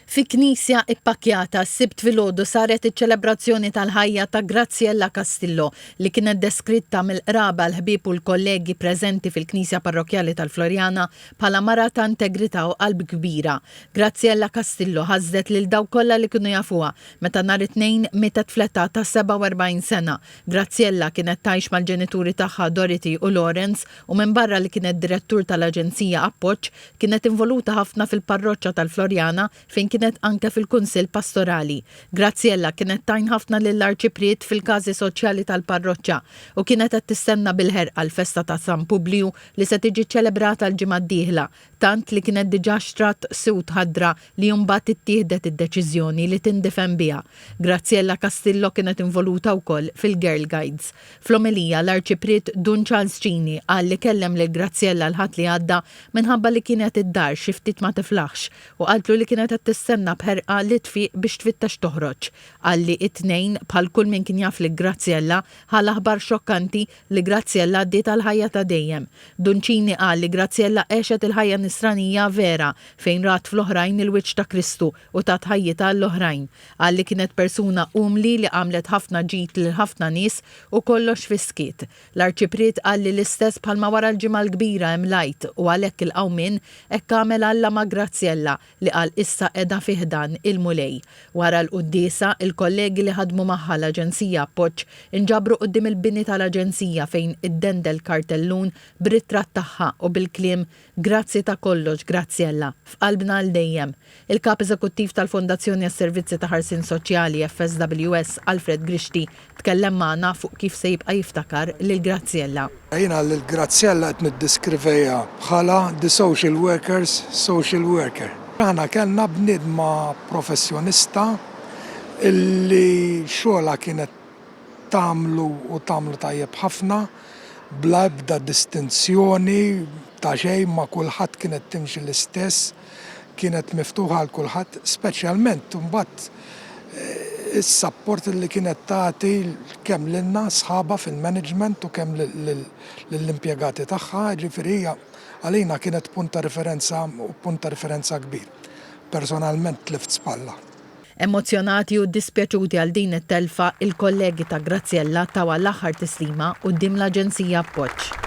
Fi knisja ippakjata s-sibt filgħodu saret iċ-ċelebrazzjoni tal-ħajja ta' Graziella Castillo li kienet deskritta mill-qraba l-ħbieb u l-kollegi preżenti fil-Knisja Parrokjali tal-Florjana bħala mara ta' integrità u qalb kbira. Graziella Castillo ħażdet lil dawk kollha li kienu jafuha meta nhar it-tnejn mietet fl-età ta' 47 sena. Graziella kienet tgħix mal-ġenituri tagħha Dorothy u Lawrence u minn barra li kienet direttur tal-Aġenzija Appoġġ kienet involuta ħafna fil-parroċċa tal-Florjana fejn kienet anke fil-Kunsill Pastorali. Graziella kienet tajn ħafna lill-arċipriet fil-każi soċjali tal-parroċċa u kienet qed tistenna bil-ħerqa l-festa ta' San Publiu li se tiġi ċċelebrata l-ġimgħa d-dieħla, tant li kienet diġà xtrat sut ħadra li mbagħad ittieħdet id-deċiżjoni li tindifhem biha. Graziella Castillo kienet involuta wkoll fil-Girl Guides. Fl-omelija l-arċipriet Dun Charles Cini qal li kellem lil Graziella l-ħadd li għadda minħabba li kienet id-dar xi ftit ma tiflaħx u qaltlu li kienet qed tistenna bħerqa li tfiq biex twittex toħroġ. Qalli it-tnejn bħal kull min kien jaf li Graziella ħal aħbar xokkanti li Graziella ddiet għall-ħajja ta' dejjem. Duncini qal li Graziella għexet il-ħajja nisranija vera fejn rat fl-oħrajn il-wiċċ ta' Kristu u ta' tħajjita l-oħrajn. Qal li kienet persuna umli li għamlet ħafna ġid lil ħafna nies u kollox fiskiet. L-arċipriet qal li l-istess bħalma wara l-ġimgħa l-kbira hemm lajt u għalhekk il-qawmien hekk għamel Alla ma' Graziella li qal issa qiegħda fih dan il-mulej. Wara l-quddiesa, il-kollegi li ħadmu magħha l-Aġenzija Appoġġ inġabru quddiem il-bini tal-Aġenzija fejn iddendel kartellun b'ritratt tagħha u bil-kliem Grazzi ta' kollox Graziella, f'qalbna għal dejjem. Il-Kap Eżekuttiv tal-Fondazzjoni għas-Servizzi ta' Ħarsien Soċjali FSWS Alfred Grixti tkellem magħna fuq kif se jibqa' jiftakar lil Graziella. Jiena lil Graziella qed niddiskrivejha bħala the social worker. Aħna kellna bniedma professjonista illi xogħla kienet tagħmlu tajjeb ħafna bla ebda distinzjoni ta' xejn ma' kulħadd kienet timxi l-istess, kienet miftuħa għal kulħadd, speċjalment imbagħad is-sapport li kienet tagħti kemm lilna sħaba fil-management u kemm lill-impjegati tagħha, ġifieri għalina kienet punt ta' referenza kbir. Personalment tlift spalla. Emozjonati u dispjaċuti għal din it-telfa, il-kollegi ta' Graziella tawa l-aħħar tislima quddiem l-Aġenzija Appoġġ.